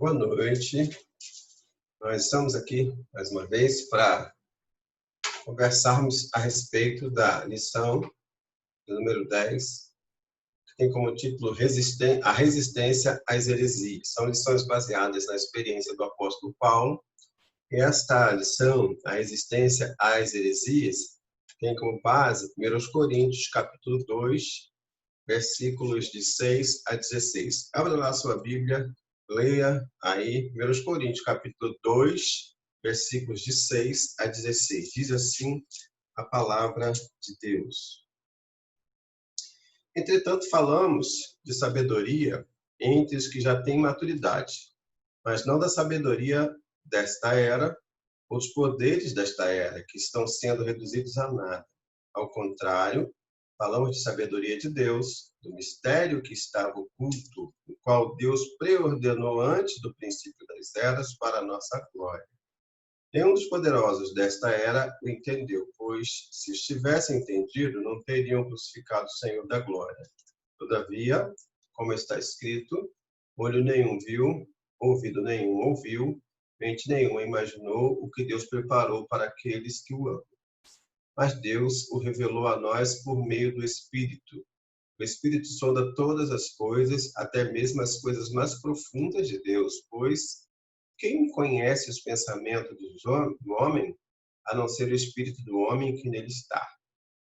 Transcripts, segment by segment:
Boa noite. Nós estamos aqui mais uma vez para conversarmos a respeito da lição número 10, que tem como título A Resistência às Heresias. São lições baseadas na experiência do apóstolo Paulo. E esta lição, A Resistência às Heresias, tem como base 1 Coríntios, capítulo 2, versículos de 6 a 16. Abra lá a sua Bíblia, leia aí 1 Coríntios, capítulo 2, versículos de 6 a 16. Diz assim a palavra de Deus. Entretanto, falamos de sabedoria entre os que já têm maturidade, mas não da sabedoria desta era, ou dos poderes desta era, que estão sendo reduzidos a nada. Ao contrário, falamos de sabedoria de Deus, do mistério que estava oculto, o qual Deus preordenou antes do princípio das eras para a nossa glória. Nenhum dos poderosos desta era o entendeu, pois, se estivessem entendido, não teriam crucificado o Senhor da glória. Todavia, como está escrito, olho nenhum viu, ouvido nenhum ouviu, mente nenhuma imaginou o que Deus preparou para aqueles que o amam. Mas Deus o revelou a nós por meio do Espírito. O Espírito sonda todas as coisas, até mesmo as coisas mais profundas de Deus, pois quem conhece os pensamentos do homem, a não ser o Espírito do homem que nele está?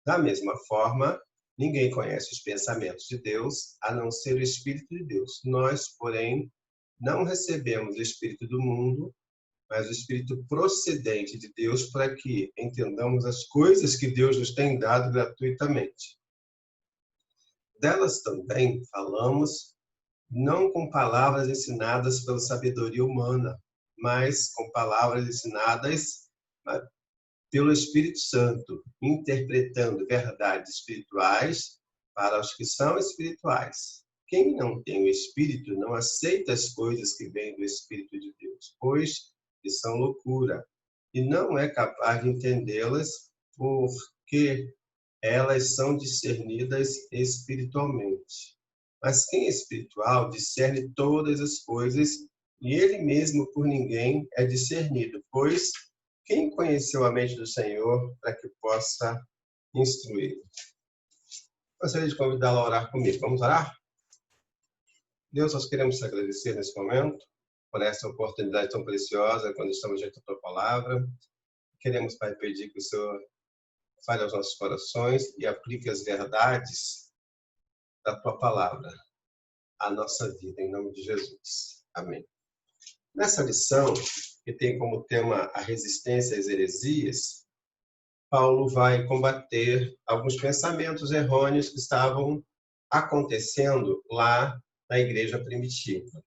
Da mesma forma, ninguém conhece os pensamentos de Deus, a não ser o Espírito de Deus. Nós, porém, não recebemos o Espírito do mundo, mas o Espírito procedente de Deus, para que entendamos as coisas que Deus nos tem dado gratuitamente. Delas também falamos, não com palavras ensinadas pela sabedoria humana, mas com palavras ensinadas pelo Espírito Santo, interpretando verdades espirituais para os que são espirituais. Quem não tem o Espírito não aceita as coisas que vêm do Espírito de Deus, pois que são loucura, e não é capaz de entendê-las, porque elas são discernidas espiritualmente. Mas quem é espiritual discerne todas as coisas, e ele mesmo por ninguém é discernido, pois quem conheceu a mente do Senhor para que possa instruí-lo? Gostaria de convidá-lo a orar comigo. Vamos orar? Deus, nós queremos te agradecer nesse momento, por essa oportunidade tão preciosa, quando estamos diante da tua palavra. Queremos, Pai, pedir que o Senhor fale aos nossos corações e aplique as verdades da tua palavra à nossa vida, em nome de Jesus. Amém. Nessa lição, que tem como tema a resistência às heresias, Paulo vai combater alguns pensamentos errôneos que estavam acontecendo lá na igreja primitiva.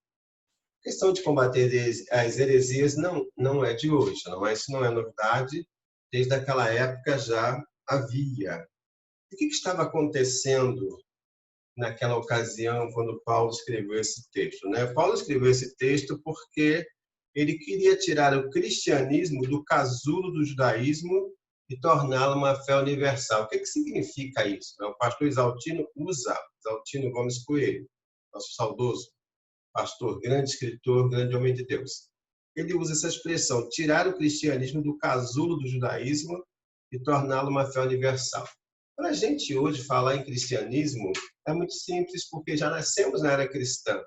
A questão de combater as heresias não é de hoje, isso não é novidade, desde aquela época já havia. O que estava acontecendo naquela ocasião quando Paulo escreveu esse texto? Paulo escreveu esse texto porque ele queria tirar o cristianismo do casulo do judaísmo e torná-lo uma fé universal. O que significa isso? O pastor Exaltino Gomes Coelho, nosso saudoso pastor, grande escritor, grande homem de Deus. Ele usa essa expressão, tirar o cristianismo do casulo do judaísmo e torná-lo uma fé universal. Para a gente hoje falar em cristianismo é muito simples, porque já nascemos na era cristã.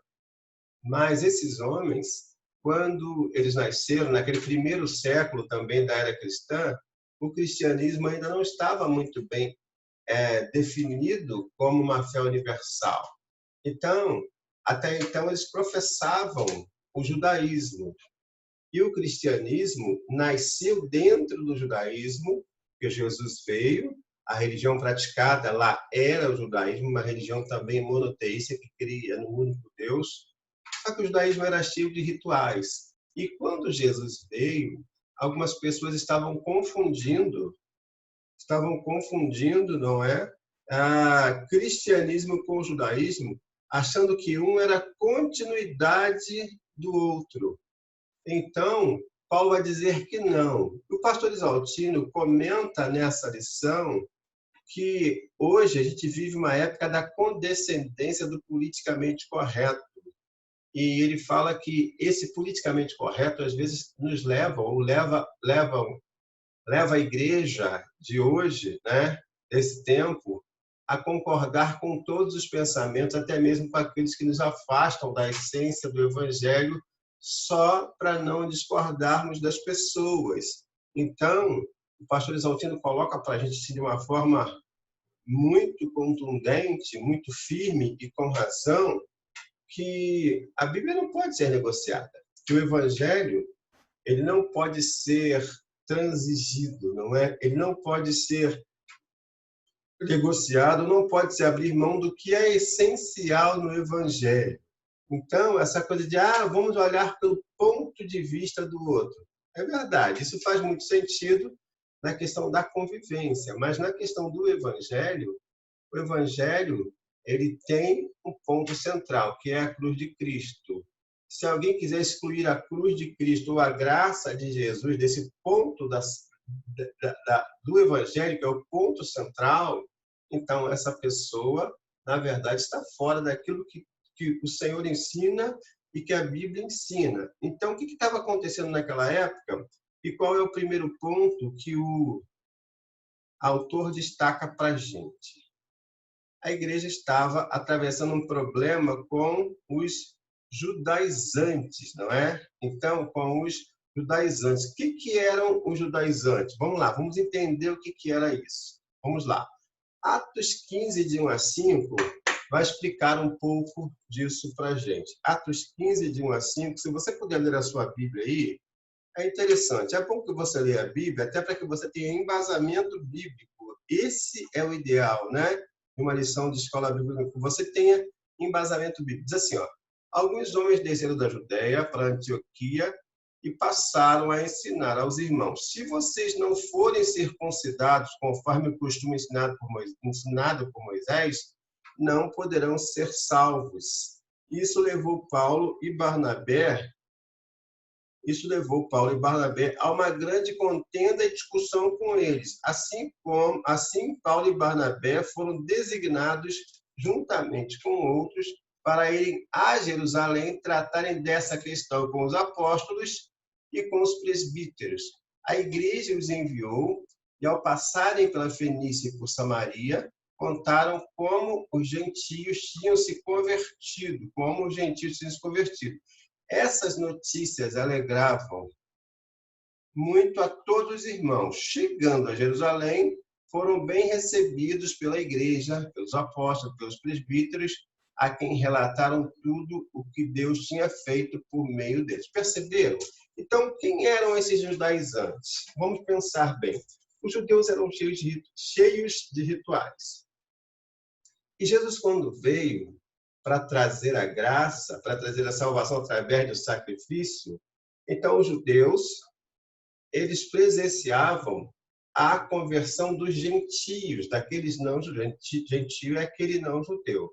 Mas esses homens, quando eles nasceram, naquele primeiro século também da era cristã, o cristianismo ainda não estava muito bem definido como uma fé universal. Então, até então, eles professavam o judaísmo. E o cristianismo nasceu dentro do judaísmo, que Jesus veio, a religião praticada lá era o judaísmo, uma religião também monoteísta que cria no único Deus. Só que o judaísmo era cheio de rituais. E quando Jesus veio, algumas pessoas estavam confundindo, não é? Cristianismo com o judaísmo, achando que um era continuidade do outro. Então, Paulo vai dizer que não. O pastor Exaltino comenta nessa lição que hoje a gente vive uma época da condescendência do politicamente correto. E ele fala que esse politicamente correto, às vezes, nos leva, ou leva a igreja de hoje, né, desse tempo, a concordar com todos os pensamentos, até mesmo com aqueles que nos afastam da essência do Evangelho, só para não discordarmos das pessoas. Então, o pastor Exaltino coloca para a gente assim, de uma forma muito contundente, muito firme e com razão, que a Bíblia não pode ser negociada, que o Evangelho ele não pode ser transigido, não é? Ele não pode ser negociado, não pode se abrir mão do que é essencial no Evangelho. Então, essa coisa de vamos olhar pelo ponto de vista do outro. É verdade, isso faz muito sentido na questão da convivência, mas na questão do Evangelho, o Evangelho ele tem um ponto central, que é a cruz de Cristo. Se alguém quiser excluir a cruz de Cristo ou a graça de Jesus desse ponto do Evangelho, que é o ponto central, então essa pessoa, na verdade, está fora daquilo que o Senhor ensina e que a Bíblia ensina. Então, o que estava acontecendo naquela época? E qual é o primeiro ponto que o autor destaca para a gente? A igreja estava atravessando um problema com os judaizantes, não é? Então, com os judaizantes. O que eram os judaizantes? Vamos lá, vamos entender o que era isso. Vamos lá. Atos 15, de 1 a 5, vai explicar um pouco disso para a gente. Atos 15, de 1 a 5, se você puder ler a sua Bíblia aí, é interessante. É bom que você leia a Bíblia, até para que você tenha embasamento bíblico. Esse é o ideal, né? Uma lição de escola bíblica, que você tenha embasamento bíblico. Diz assim, alguns homens desceram da Judéia para Antioquia e passaram a ensinar aos irmãos: se vocês não forem circuncidados conforme o costume ensinado por Moisés, não poderão ser salvos. Isso levou Paulo e Barnabé a uma grande contenda e discussão com eles. Assim, Paulo e Barnabé foram designados, juntamente com outros, para irem a Jerusalém tratarem dessa questão com os apóstolos e com os presbíteros. A igreja os enviou e, ao passarem pela Fenícia e por Samaria, contaram como os gentios tinham se convertido, Essas notícias alegravam muito a todos os irmãos. Chegando a Jerusalém, foram bem recebidos pela igreja, pelos apóstolos, pelos presbíteros, a quem relataram tudo o que Deus tinha feito por meio deles. Perceberam? Então, quem eram esses judaizantes? Vamos pensar bem. Os judeus eram cheios de rituais. E Jesus, quando veio para trazer a graça, para trazer a salvação através do sacrifício, então os judeus, eles presenciavam a conversão dos gentios, daqueles não judeus. Gentio é aquele não judeu.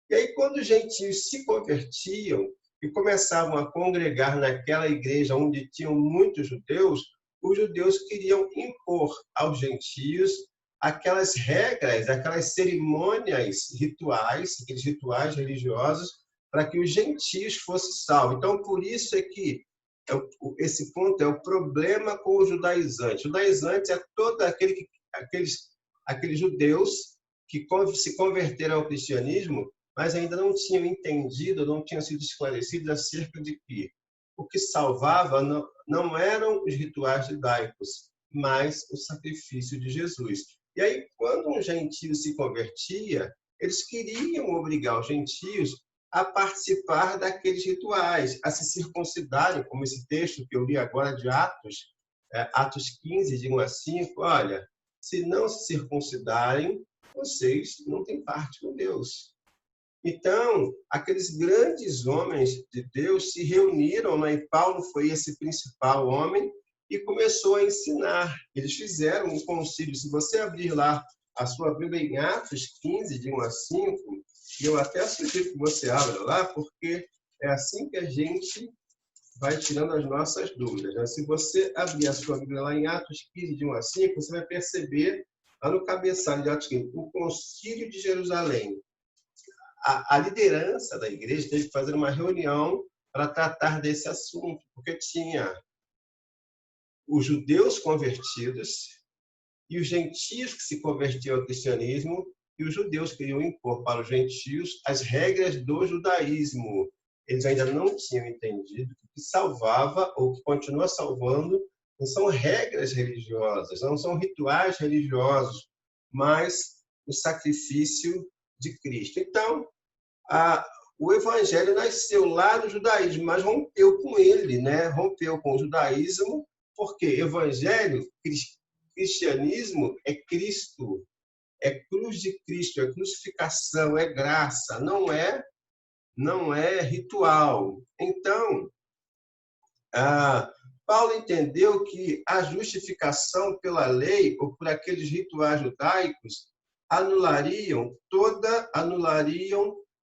E aí, quando os gentios se convertiam e começavam a congregar naquela igreja onde tinham muitos judeus, os judeus queriam impor aos gentios aquelas regras, aquelas cerimônias rituais, aqueles rituais religiosos, para que os gentios fossem salvos. Então, por isso é que esse ponto é o problema com o judaizante. O judaizante é todo aqueles judeus que se converteram ao cristianismo, mas ainda não tinham entendido, não tinham sido esclarecidos acerca de que o que salvava não eram os rituais judaicos, mas o sacrifício de Jesus. E aí, quando um gentio se convertia, eles queriam obrigar os gentios a participar daqueles rituais, a se circuncidarem, como esse texto que eu li agora de Atos 15, de 1 a 5. Olha, se não se circuncidarem, vocês não têm parte com Deus. Então, aqueles grandes homens de Deus se reuniram, né? E Paulo foi esse principal homem e começou a ensinar. Eles fizeram um concílio. Se você abrir lá a sua Bíblia em Atos 15, de 1 a 5, e eu até sugiro que você abra lá, porque é assim que a gente vai tirando as nossas dúvidas, né? Se você abrir a sua Bíblia lá em Atos 15, de 1 a 5, você vai perceber, lá no cabeçalho de Atos 15, o concílio de Jerusalém. a liderança da igreja teve que fazer uma reunião para tratar desse assunto, porque tinha os judeus convertidos e os gentios que se convertiam ao cristianismo, e os judeus queriam impor para os gentios as regras do judaísmo. Eles ainda não tinham entendido que o que salvava, ou que continua salvando, não são regras religiosas, não são rituais religiosos, mas o sacrifício de Cristo. Então, o evangelho nasceu lá no judaísmo, mas rompeu com ele, né? Rompeu com o judaísmo, porque evangelho, cristianismo é Cristo, é cruz de Cristo, é crucificação, é graça, não é ritual. Então, Paulo entendeu que a justificação pela lei ou por aqueles rituais judaicos anulariam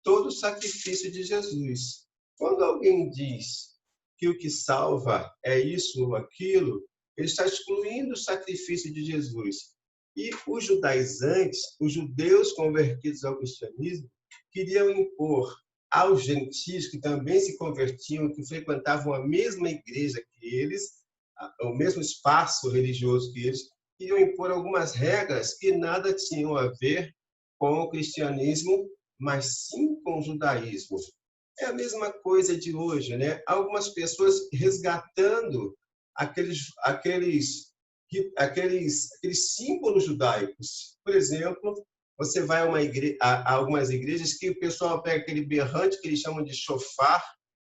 todo o sacrifício de Jesus. Quando alguém diz que o que salva é isso ou aquilo, ele está excluindo o sacrifício de Jesus. E os judaizantes, os judeus convertidos ao cristianismo, queriam impor aos gentios que também se convertiam, que frequentavam a mesma igreja que eles, o mesmo espaço religioso que eles, queriam impor algumas regras que nada tinham a ver com o cristianismo, mas sim com o judaísmo. É a mesma coisa de hoje, né? Algumas pessoas resgatando aqueles símbolos judaicos. Por exemplo, você vai a algumas igrejas que o pessoal pega aquele berrante que eles chamam de shofar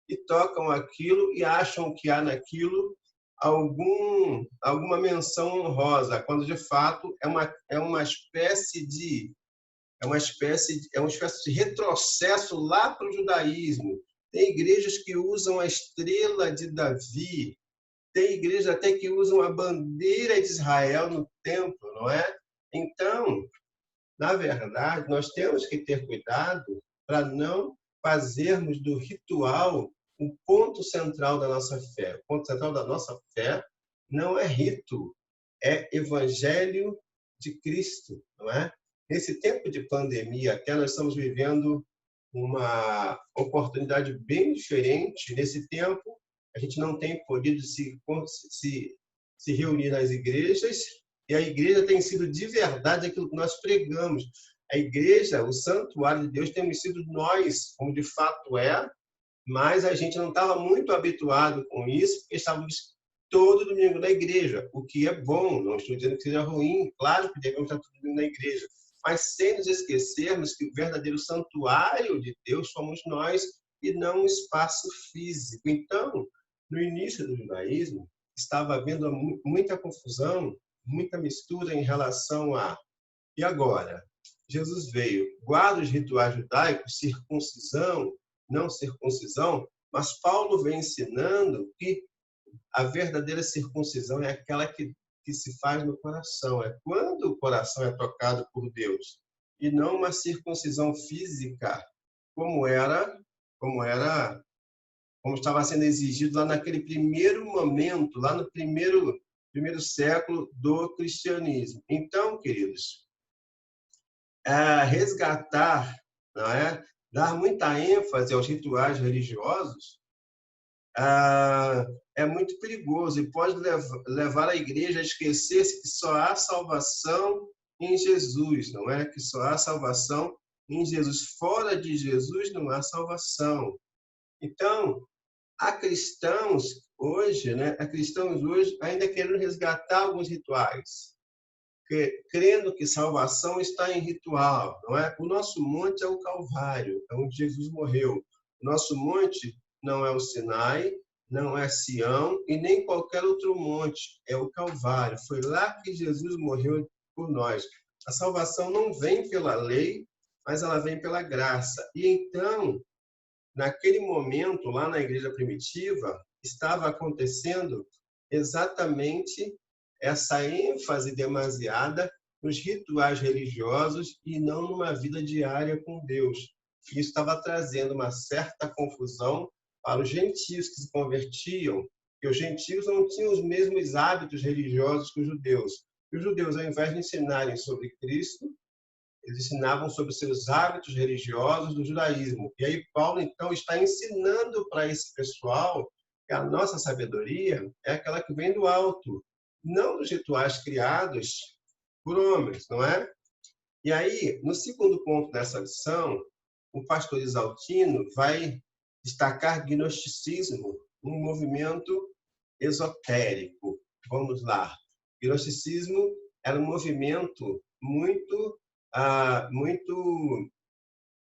e tocam aquilo e acham que há naquilo alguma menção honrosa, quando de fato é uma espécie de retrocesso lá para o judaísmo. Tem igrejas que usam a estrela de Davi, tem igrejas até que usam a bandeira de Israel no templo, não é? Então, na verdade, nós temos que ter cuidado para não fazermos do ritual o ponto central da nossa fé. O ponto central da nossa fé não é rito, é evangelho de Cristo, não é? Nesse tempo de pandemia, até nós estamos vivendo uma oportunidade bem diferente. Nesse tempo, a gente não tem podido se reunir nas igrejas, e a igreja tem sido de verdade aquilo que nós pregamos. A igreja, o santuário de Deus, temos sido nós, como de fato é, mas a gente não estava muito habituado com isso, porque estávamos todo domingo na igreja, o que é bom, não estou dizendo que seja ruim, claro que devemos estar todo domingo na igreja, mas sem nos esquecermos que o verdadeiro santuário de Deus somos nós e não um espaço físico. Então, no início do judaísmo, estava havendo muita confusão, muita mistura em relação a... E agora? Jesus veio, guarda os rituais judaicos, circuncisão, não circuncisão, mas Paulo vem ensinando que a verdadeira circuncisão é aquela que se faz no coração, é quando o coração é tocado por Deus, e não uma circuncisão física, como estava sendo exigido lá naquele primeiro momento, lá no primeiro século do cristianismo. Então, queridos, resgatar, não é? Dar muita ênfase aos rituais religiosos é muito perigoso e pode levar a igreja a esquecer-se que só há salvação em Jesus, não é? Que só há salvação em Jesus. Fora de Jesus não há salvação. Então, há cristãos hoje, né? Há cristãos hoje ainda querendo resgatar alguns rituais, crendo que salvação está em ritual, não é? O nosso monte é o Calvário, é onde Jesus morreu. O nosso monte não é o Sinai, não é Sião e nem qualquer outro monte, é o Calvário. Foi lá que Jesus morreu por nós. A salvação não vem pela lei, mas ela vem pela graça. E então, naquele momento, lá na igreja primitiva, estava acontecendo exatamente essa ênfase demasiada nos rituais religiosos e não numa vida diária com Deus. Isso estava trazendo uma certa confusão para os gentios que se convertiam, porque os gentios não tinham os mesmos hábitos religiosos que os judeus. E os judeus, ao invés de ensinarem sobre Cristo, Eles ensinavam sobre seus hábitos religiosos do judaísmo. E aí Paulo, então, está ensinando para esse pessoal que a nossa sabedoria é aquela que vem do alto, não dos rituais criados por homens, não é? E aí, no segundo ponto dessa lição, o pastor Isaltino vai destacar gnosticismo, um movimento esotérico. Vamos lá. Gnosticismo era um movimento muito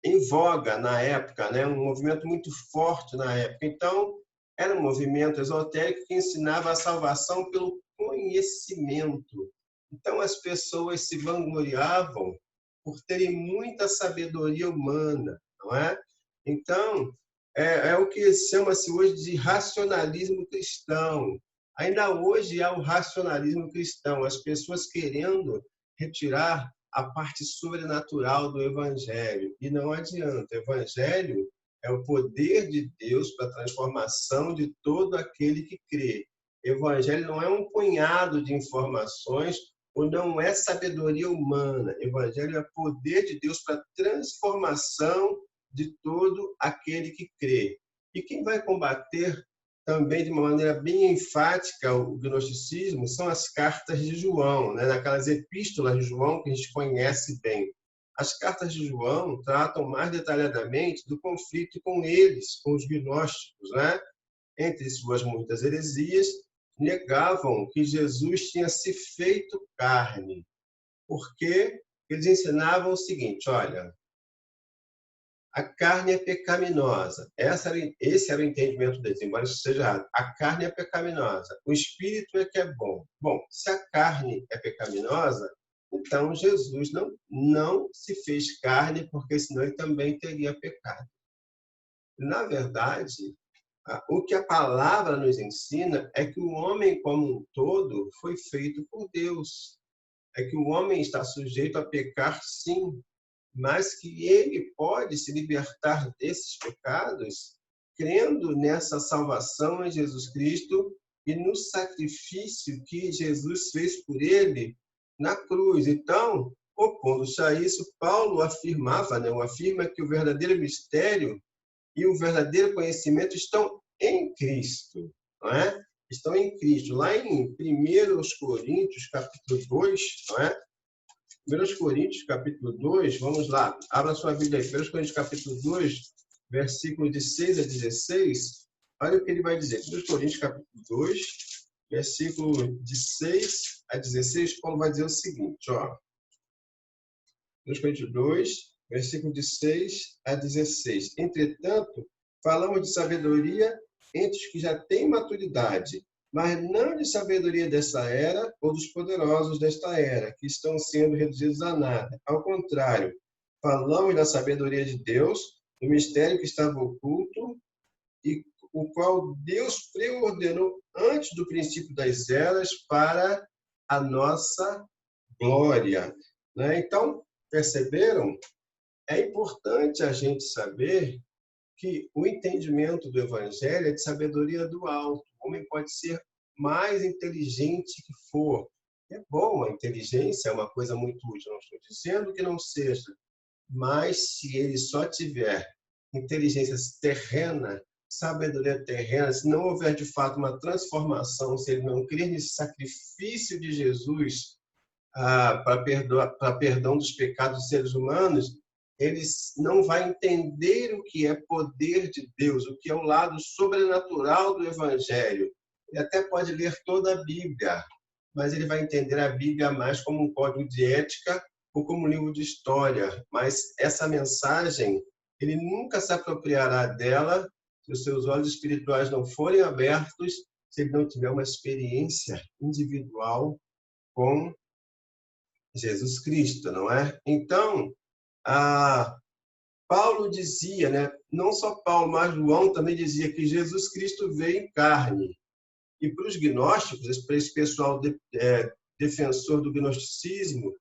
em voga na época, né? Um movimento muito forte na época. Então, era um movimento esotérico que ensinava a salvação pelo conhecimento. Então, as pessoas se vangloriavam por terem muita sabedoria humana, não é? Então, é o que chama-se hoje de racionalismo cristão. Ainda hoje há o racionalismo cristão, as pessoas querendo retirar a parte sobrenatural do Evangelho. E não adianta. O Evangelho é o poder de Deus para a transformação de todo aquele que crê. O Evangelho não é um punhado de informações ou não é sabedoria humana. O Evangelho é poder de Deus para a transformação de todo aquele que crê. E quem vai combater também de uma maneira bem enfática o gnosticismo são as cartas de João, né? Naquelas epístolas de João que a gente conhece bem. As cartas de João tratam mais detalhadamente do conflito com eles, com os gnósticos, né? Entre suas muitas heresias, negavam que Jesus tinha se feito carne, porque eles ensinavam o seguinte: olha, a carne é pecaminosa. Esse era o entendimento deles, embora isso seja errado. A carne é pecaminosa, o espírito é que é bom. Bom, se a carne é pecaminosa, então Jesus não se fez carne, porque senão ele também teria pecado. Na verdade, o que a palavra nos ensina é que o homem como um todo foi feito por Deus. É que o homem está sujeito a pecar, sim, mas que ele pode se libertar desses pecados crendo nessa salvação em Jesus Cristo e no sacrifício que Jesus fez por ele na cruz. Então, opondo-se a isso, Paulo afirmava, né, afirma que o verdadeiro mistério e o verdadeiro conhecimento estão em Cristo, não é? Estão em Cristo. Lá em 1 Coríntios, capítulo 2, não é? 1 Coríntios, capítulo 2, vamos lá, abra sua Bíblia aí, 1 Coríntios, capítulo 2, versículo de 6 a 16, olha o que ele vai dizer. 1 Coríntios, capítulo 2, versículo de 6 a 16, Paulo vai dizer o seguinte, ó. 1 Coríntios 2, versículo de 6 a 16. Entretanto, falamos de sabedoria entre os que já têm maturidade, mas não de sabedoria desta era ou dos poderosos desta era, que estão sendo reduzidos a nada. Ao contrário, falamos da sabedoria de Deus, do mistério que estava oculto, e o qual Deus preordenou antes do princípio das eras para a nossa glória. Né? Então, perceberam? É importante a gente saber que o entendimento do Evangelho é de sabedoria do alto. O homem pode ser mais inteligente que for. É bom, a inteligência é uma coisa muito útil, não estou dizendo que não seja, mas se ele só tiver inteligência terrena, sabedoria terrena, se não houver de fato uma transformação, se ele não crer nesse sacrifício de Jesus para perdão dos pecados dos seres humanos, ele não vai entender o que é poder de Deus, o que é o lado sobrenatural do Evangelho. Ele até pode ler toda a Bíblia, mas ele vai entender a Bíblia mais como um código de ética ou como um livro de história. Mas essa mensagem, ele nunca se apropriará dela se os seus olhos espirituais não forem abertos, se ele não tiver uma experiência individual com Jesus Cristo, não é? Então, Paulo dizia, né? Não só Paulo, mas João também dizia que Jesus Cristo veio em carne. E para os gnósticos, para esse pessoal defensor do gnosticismo,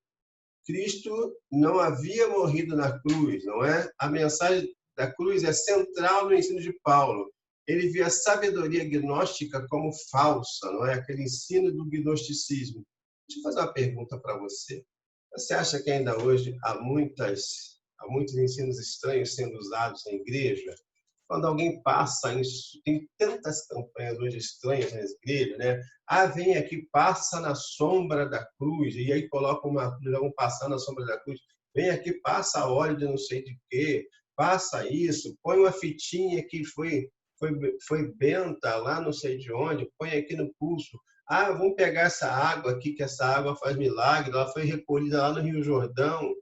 Cristo não havia morrido na cruz, não é? A mensagem da cruz é central no ensino de Paulo. Ele via a sabedoria gnóstica como falsa, não é? Aquele ensino do gnosticismo. Deixa eu fazer uma pergunta para você. Você acha que ainda hoje há muitos ensinos estranhos sendo usados na igreja? Quando alguém passa, isso, tem tantas campanhas hoje estranhas nas igrejas, né? Ah, vem aqui, passa na sombra da cruz, e aí coloca uma cruz, vão passar na sombra da cruz. Vem aqui, passa óleo de não sei de quê, passa isso, põe uma fitinha que foi benta lá não sei de onde, põe aqui no pulso. Ah, vamos pegar essa água aqui, que essa água faz milagre, ela foi recolhida lá no Rio Jordão.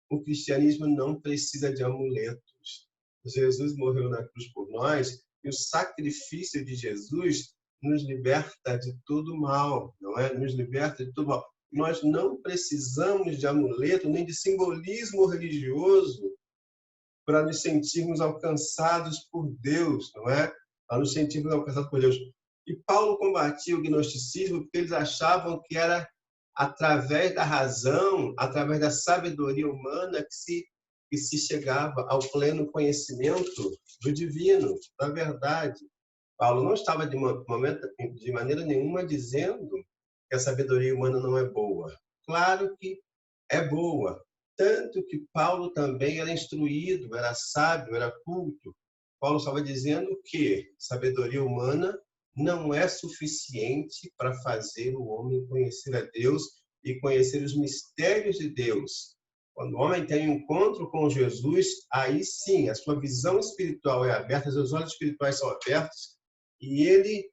O cristianismo não precisa de amuletos. Jesus morreu na cruz por nós e o sacrifício de Jesus nos liberta de todo mal, não é? Nos liberta de todo mal. Nós não precisamos de amuleto nem de simbolismo religioso para nos sentirmos alcançados por Deus, não é? Para nos sentirmos alcançados por Deus. E Paulo combatia o gnosticismo porque eles achavam que era através da razão, através da sabedoria humana que se chegava ao pleno conhecimento do divino, da verdade. Paulo não estava de maneira nenhuma dizendo que a sabedoria humana não é boa. Claro que é boa. Tanto que Paulo também era instruído, era sábio, era culto. Paulo estava dizendo que sabedoria humana não é suficiente para fazer o homem conhecer a Deus e conhecer os mistérios de Deus. Quando o homem tem um encontro com Jesus, aí sim, a sua visão espiritual é aberta, os olhos espirituais são abertos e ele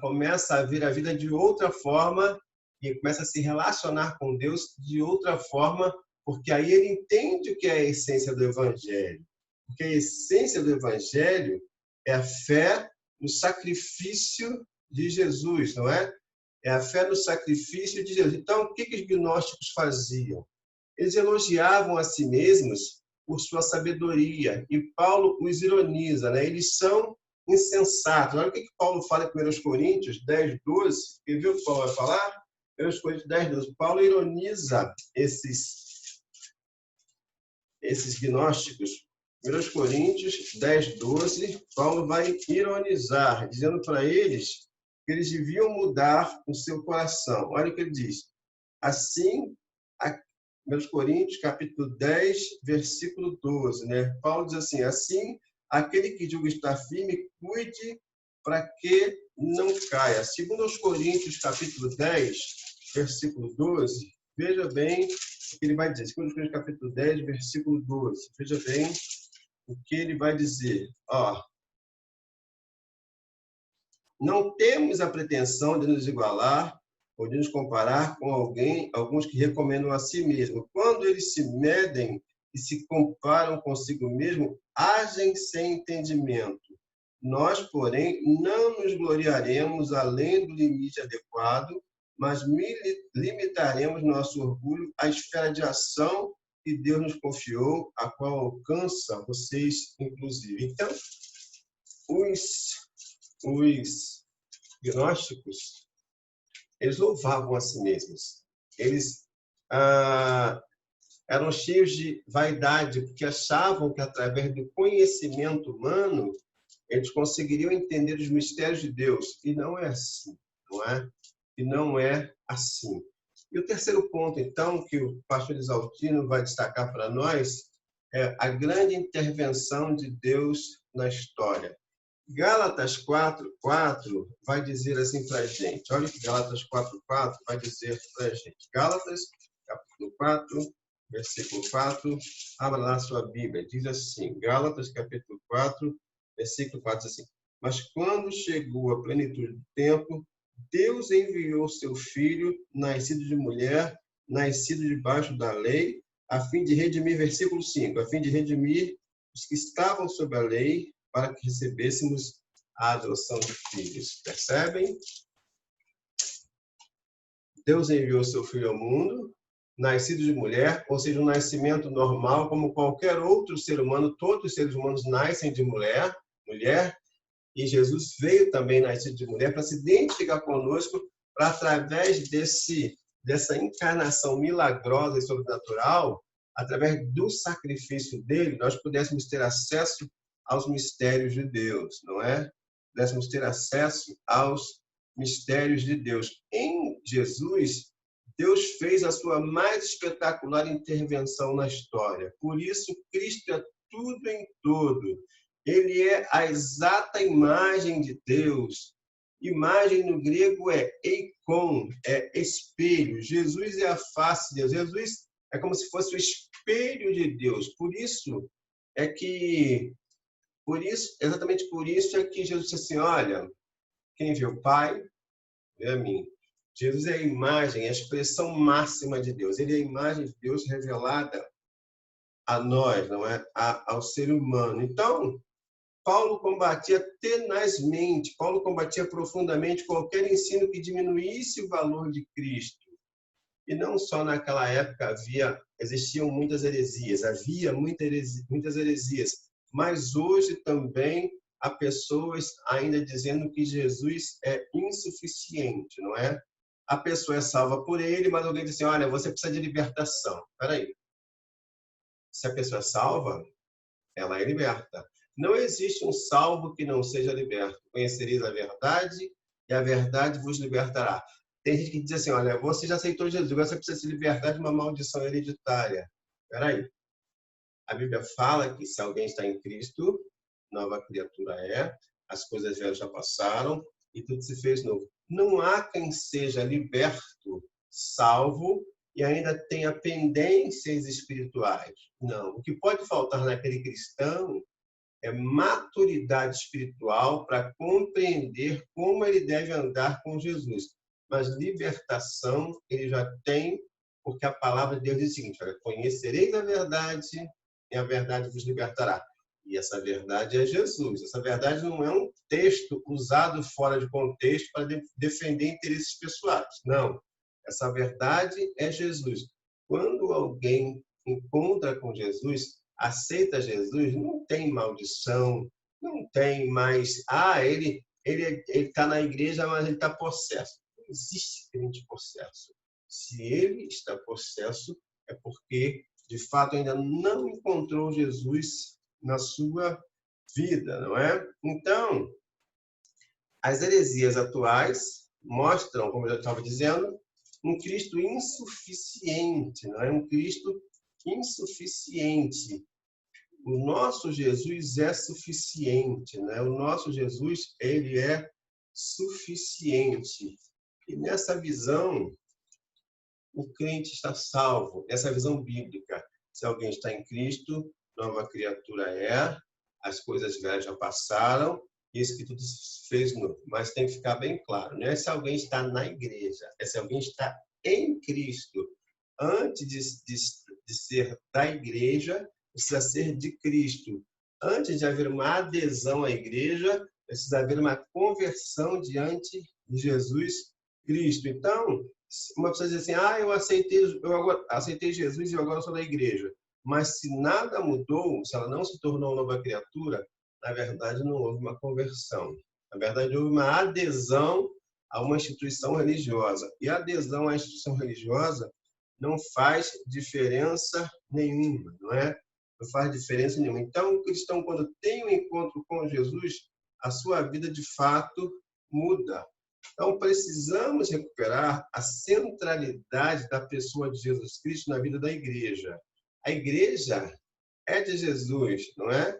começa a ver a vida de outra forma e começa a se relacionar com Deus de outra forma, porque aí ele entende o que é a essência do Evangelho. Porque a essência do Evangelho é a fé no sacrifício de Jesus, não é? É a fé no sacrifício de Jesus. Então, o que os gnósticos faziam? Eles elogiavam a si mesmos por sua sabedoria, e Paulo os ironiza, né? Eles são insensatos. Olha o que Paulo fala em 1 Coríntios 10, 12. Quer ver o que Paulo vai falar? 1 Coríntios 10, 12. Paulo ironiza esses gnósticos. 1 Coríntios 10, 12, Paulo vai ironizar, dizendo para eles que eles deviam mudar o seu coração. Olha o que ele diz. Assim, 1 Coríntios, capítulo 10, versículo 12, né? Paulo diz assim, assim, aquele que julga estar firme, cuide para que não caia. Segundo aos Coríntios, capítulo 10, versículo 12, veja bem o que ele vai dizer. Segundo aos Coríntios, capítulo 10, versículo 12, veja bem o que ele vai dizer. Não temos a pretensão de nos igualar ou de nos comparar com alguns que recomendam a si mesmo. Quando eles se medem e se comparam consigo mesmo, agem sem entendimento. Nós, porém, não nos gloriaremos além do limite adequado, mas limitaremos nosso orgulho à esfera de ação que Deus nos confiou, a qual alcança vocês, inclusive. Então, os gnósticos, eles louvavam a si mesmos. Eles eram cheios de vaidade, porque achavam que, através do conhecimento humano, eles conseguiriam entender os mistérios de Deus. E não é assim, não é? E não é assim. E o terceiro ponto, então, que o pastor Isaltino vai destacar para nós, é a grande intervenção de Deus na história. Gálatas 4:4 vai dizer assim para a gente. Olha o que Gálatas 4:4 vai dizer para a gente. Gálatas, capítulo 4, versículo 4. Abra lá a sua Bíblia. Diz assim, Gálatas, capítulo 4, versículo 4, diz assim. Mas quando chegou a plenitude do tempo, Deus enviou seu Filho, nascido de mulher, nascido debaixo da lei, a fim de redimir, versículo 5, a fim de redimir os que estavam sob a lei, para que recebêssemos a adoção de filhos. Percebem? Deus enviou seu Filho ao mundo, nascido de mulher, ou seja, um nascimento normal, como qualquer outro ser humano. Todos os seres humanos nascem de mulher, e Jesus veio também nascido de mulher para se identificar conosco, para através dessa encarnação milagrosa e sobrenatural, através do sacrifício dele, nós pudéssemos ter acesso aos mistérios de Deus, não é? Pudéssemos ter acesso aos mistérios de Deus. Em Jesus, Deus fez a sua mais espetacular intervenção na história. Por isso, Cristo é tudo em todo. Ele é a exata imagem de Deus. Imagem no grego é eikon, é espelho. Jesus é a face de Deus. Jesus é como se fosse o espelho de Deus. Exatamente por isso é que Jesus disse assim, olha, quem vê o Pai, vê a mim. Jesus é a imagem, a expressão máxima de Deus. Ele é a imagem de Deus revelada a nós, não é? Ao ser humano. Então, Paulo combatia tenazmente, Paulo combatia profundamente qualquer ensino que diminuísse o valor de Cristo. E não só naquela época existiam muitas heresias, havia muitas heresias, mas hoje também há pessoas ainda dizendo que Jesus é insuficiente, não é? A pessoa é salva por ele, mas alguém diz assim, olha, você precisa de libertação. Espera aí. Se a pessoa é salva, ela é liberta. Não existe um salvo que não seja liberto. Conhecereis a verdade e a verdade vos libertará. Tem gente que diz assim, olha, você já aceitou Jesus, agora você precisa se libertar de uma maldição hereditária. Espera aí. A Bíblia fala que se alguém está em Cristo, nova criatura é, as coisas velhas já passaram e tudo se fez novo. Não há quem seja liberto, salvo e ainda tenha pendências espirituais. Não. O que pode faltar naquele cristão é maturidade espiritual para compreender como ele deve andar com Jesus. Mas libertação ele já tem, porque a palavra de Deus diz o seguinte, olha, conhecereis a verdade e a verdade vos libertará. E essa verdade é Jesus. Essa verdade não é um texto usado fora de contexto para defender interesses pessoais. Não. Essa verdade é Jesus. Quando alguém encontra com Jesus, aceita Jesus, não tem maldição, não tem mais... ele está na igreja, mas ele está possesso. Não existe crente possesso. Se ele está possesso, é porque, de fato, ainda não encontrou Jesus na sua vida, não é? Então, as heresias atuais mostram, como eu já estava dizendo, um Cristo insuficiente, não é? Um Cristo insuficiente. O nosso Jesus é suficiente, né? O nosso Jesus, ele é suficiente. E nessa visão, o crente está salvo. Nessa visão bíblica, se alguém está em Cristo, nova criatura é, as coisas velhas já passaram, isso que tudo se fez novo. Mas tem que ficar bem claro, não é se alguém está na igreja, é se alguém está em Cristo. Antes de ser da igreja, precisa ser de Cristo. Antes de haver uma adesão à igreja, precisa haver uma conversão diante de Jesus Cristo. Então, uma pessoa diz assim, eu aceitei Jesus e eu agora sou da igreja. Mas se nada mudou, se ela não se tornou nova criatura, na verdade não houve uma conversão. Na verdade, houve uma adesão a uma instituição religiosa. E a adesão à instituição religiosa não faz diferença nenhuma, não é? Não faz diferença nenhuma. Então, o cristão, quando tem um encontro com Jesus, a sua vida, de fato, muda. Então, precisamos recuperar a centralidade da pessoa de Jesus Cristo na vida da igreja. A igreja é de Jesus, não é?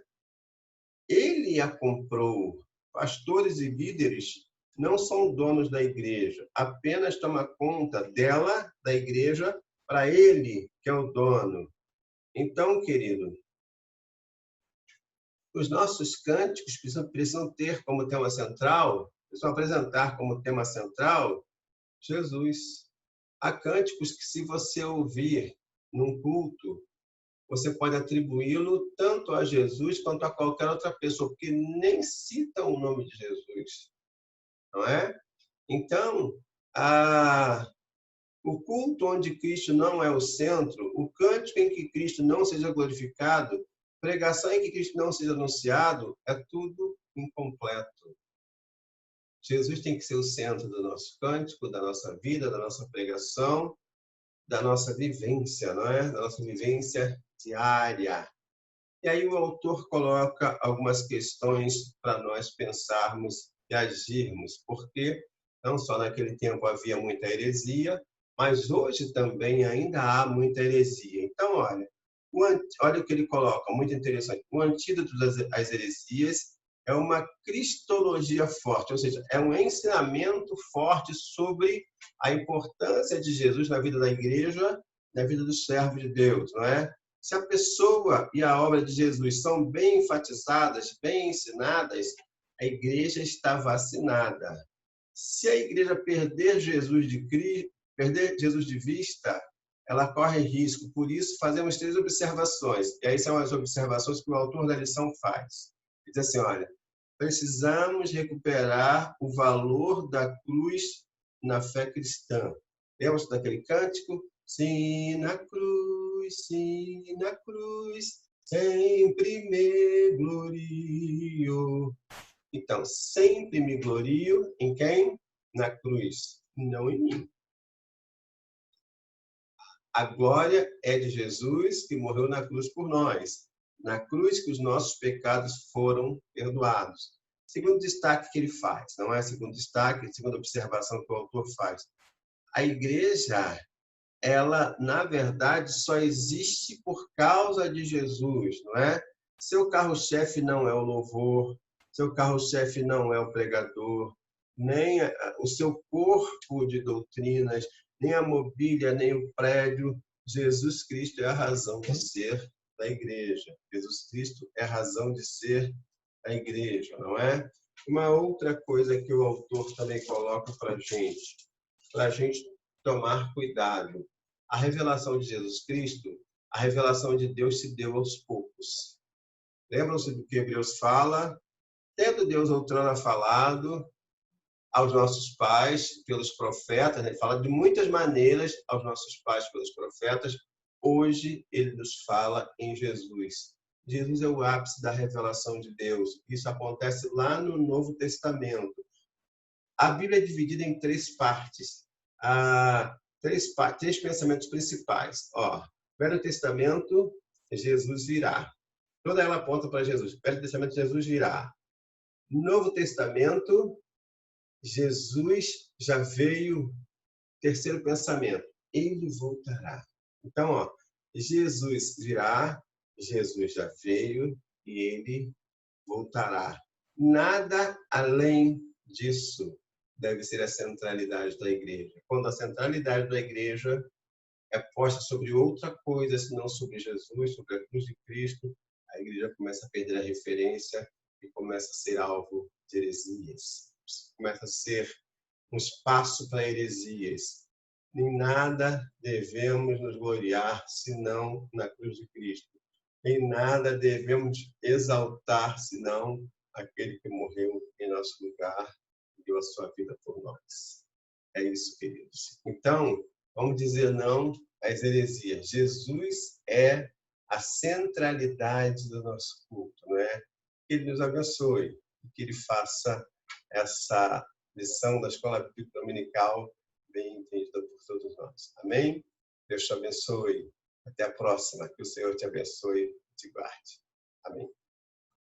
Ele a comprou. Pastores e líderes não são donos da igreja, apenas toma conta dela, da igreja, para ele, que é o dono. Então, querido, os nossos cânticos precisam ter como tema central, precisam apresentar como tema central Jesus. Há cânticos que, se você ouvir num culto, você pode atribuí-lo tanto a Jesus quanto a qualquer outra pessoa, porque nem citam o nome de Jesus, não é? Então, o culto onde Cristo não é o centro, o cântico em que Cristo não seja glorificado, pregação em que Cristo não seja anunciado, é tudo incompleto. Jesus tem que ser o centro do nosso cântico, da nossa vida, da nossa pregação, da nossa vivência, não é? Da nossa vivência diária. E aí o autor coloca algumas questões para nós pensarmos e agirmos, porque não só naquele tempo havia muita heresia, Mas hoje também ainda há muita heresia. Então, olha o que ele coloca, muito interessante. O antídoto às heresias é uma cristologia forte, ou seja, é um ensinamento forte sobre a importância de Jesus na vida da igreja, na vida dos servos de Deus, não é? Se a pessoa e a obra de Jesus são bem enfatizadas, bem ensinadas, a igreja está vacinada. Se a igreja perder Jesus de vista, ela corre risco. Por isso, fazemos 3 observações. E aí são as observações que o autor da lição faz. Ele diz assim, olha, precisamos recuperar o valor da cruz na fé cristã. Lembra daquele cântico? Sim, na cruz, sempre me glorio. Então, sempre me glorio em quem? Na cruz, não em mim. A glória é de Jesus, que morreu na cruz por nós. Na cruz que os nossos pecados foram perdoados. Segundo destaque que ele faz, não é segundo destaque, segunda observação que o autor faz. A igreja, ela, na verdade, só existe por causa de Jesus, não é? Seu carro-chefe não é o louvor, seu carro-chefe não é o pregador, nem o seu corpo de doutrinas, nem a mobília, nem o prédio. Jesus Cristo é a razão de ser da igreja. Jesus Cristo é a razão de ser da igreja, não é? Uma outra coisa que o autor também coloca para a gente tomar cuidado. A revelação de Jesus Cristo, a revelação de Deus se deu aos poucos. Lembram-se do que Hebreus fala? Tendo Deus outrora falado aos nossos pais pelos profetas, ele fala de muitas maneiras aos nossos pais pelos profetas, hoje ele nos fala em Jesus. Jesus é o ápice da revelação de Deus. Isso acontece lá no Novo Testamento. A Bíblia é dividida em 3 partes. Três pensamentos principais. Velho Testamento, Jesus virá. Toda ela aponta para Jesus. Velho Testamento, Jesus virá. Novo Testamento, Jesus já veio. Terceiro pensamento, ele voltará. Então, Jesus virá, Jesus já veio e ele voltará. Nada além disso deve ser a centralidade da igreja. Quando a centralidade da igreja é posta sobre outra coisa, senão sobre Jesus, sobre a cruz de Cristo, a igreja começa a perder a referência e começa a ser alvo de heresias. Começa a ser um espaço para heresias. Em nada devemos nos gloriar, senão na cruz de Cristo. Em nada devemos exaltar, senão aquele que morreu em nosso lugar e deu a sua vida por nós. É isso, queridos. Então, vamos dizer não às heresias. Jesus é a centralidade do nosso culto, não é? Que ele nos abençoe e que ele faça essa lição da Escola Bíblica Dominical bem entendida por todos nós. Amém? Deus te abençoe. Até a próxima. Que o Senhor te abençoe e te guarde. Amém.